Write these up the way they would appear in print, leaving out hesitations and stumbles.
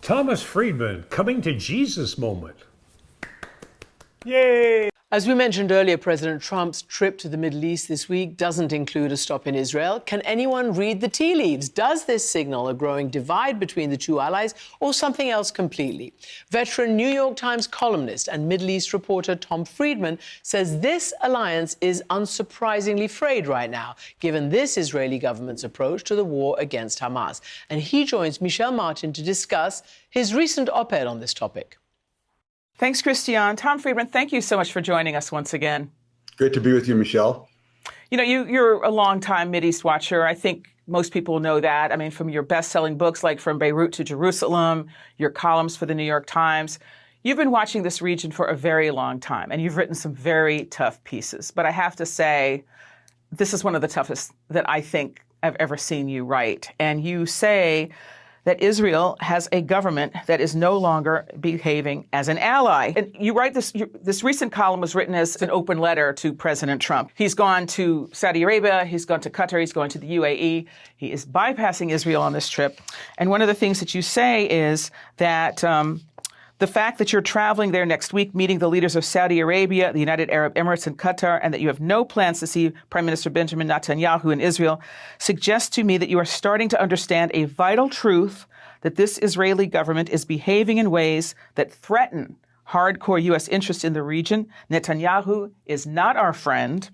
Thomas Friedman, coming to Jesus moment. Yay! As we mentioned earlier, President Trump's trip to the Middle East this week doesn't include a stop in Israel. Can anyone read the tea leaves? Does this signal a growing divide between the two allies or something else completely? Veteran New York Times columnist and Middle East reporter Tom Friedman says this alliance is unsurprisingly frayed right now, given this Israeli government's approach to the war against Hamas. And he joins Michelle Martin to discuss his recent op-ed on this topic. Thanks, Christiane. Tom Friedman, thank you so much for joining us once again. Great to be with you, Michelle. You know, you're a longtime Mideast watcher. I think most people know that. I mean, from your best-selling books like From Beirut to Jerusalem, your columns for the New York Times. You've been watching this region for a very long time, and you've written some very tough pieces. But I have to say, this is one of the toughest that I think I've ever seen you write. And you say that Israel has a government that is no longer behaving as an ally. And you write this recent column was written as an open letter to President Trump. He's gone to Saudi Arabia, he's gone to Qatar, he's going to the UAE. He is bypassing Israel on this trip. And one of the things that you say is that the fact that you're traveling there next week, meeting the leaders of Saudi Arabia, the United Arab Emirates, and Qatar, and that you have no plans to see Prime Minister Benjamin Netanyahu in Israel, suggests to me that you are starting to understand a vital truth that this Israeli government is behaving in ways that threaten hardcore U.S. interests in the region. Netanyahu is not our friend.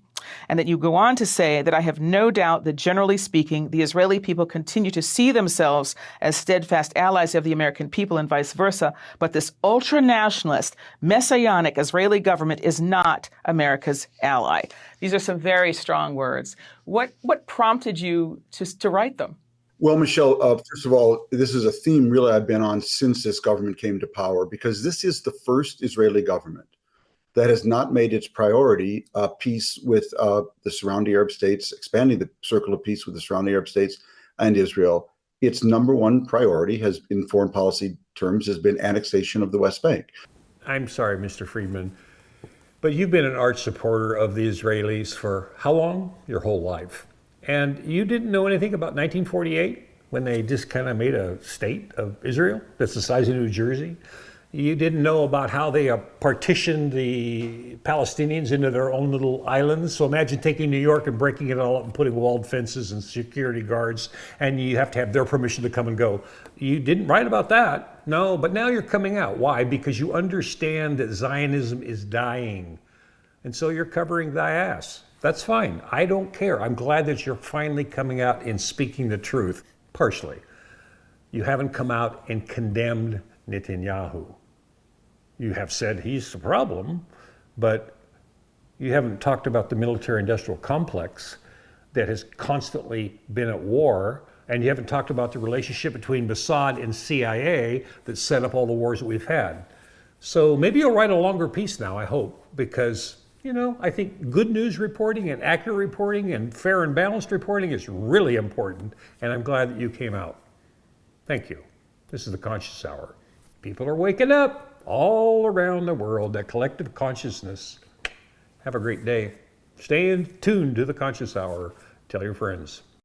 And that you go on to say that I have no doubt that, generally speaking, the Israeli people continue to see themselves as steadfast allies of the American people and vice versa. But this ultra-nationalist, messianic Israeli government is not America's ally. These are some very strong words. What prompted you to write them? Well, Michelle, first of all, this is a theme really I've been on since this government came to power, because this is the first Israeli government that has not made its priority peace with the surrounding Arab states, expanding the circle of peace with the surrounding Arab states and Israel. Its number one priority has, in foreign policy terms, has been annexation of the West Bank. I'm sorry, Mr. Friedman, but you've been an arch supporter of the Israelis for how long? Your whole life. And you didn't know anything about 1948 when they just kind of made a state of Israel that's the size of New Jersey? You didn't know about how they partitioned the Palestinians into their own little islands. So imagine taking New York and breaking it all up and putting walled fences and security guards, and you have to have their permission to come and go. You didn't write about that, no, but now you're coming out. Why? Because you understand that Zionism is dying. And so you're covering thy ass. That's fine. I don't care. I'm glad that you're finally coming out and speaking the truth, partially. You haven't come out and condemned Netanyahu. You have said he's the problem, but you haven't talked about the military-industrial complex that has constantly been at war, and you haven't talked about the relationship between Mossad and CIA that set up all the wars that we've had. So maybe you'll write a longer piece now, I hope, because, you know, I think good news reporting and accurate reporting and fair and balanced reporting is really important, and I'm glad that you came out. Thank you. This is the Conscious Hour. People are waking up all around the world, that collective consciousness. Have a great day. Stay tuned to the Conscious Hour. Tell your friends.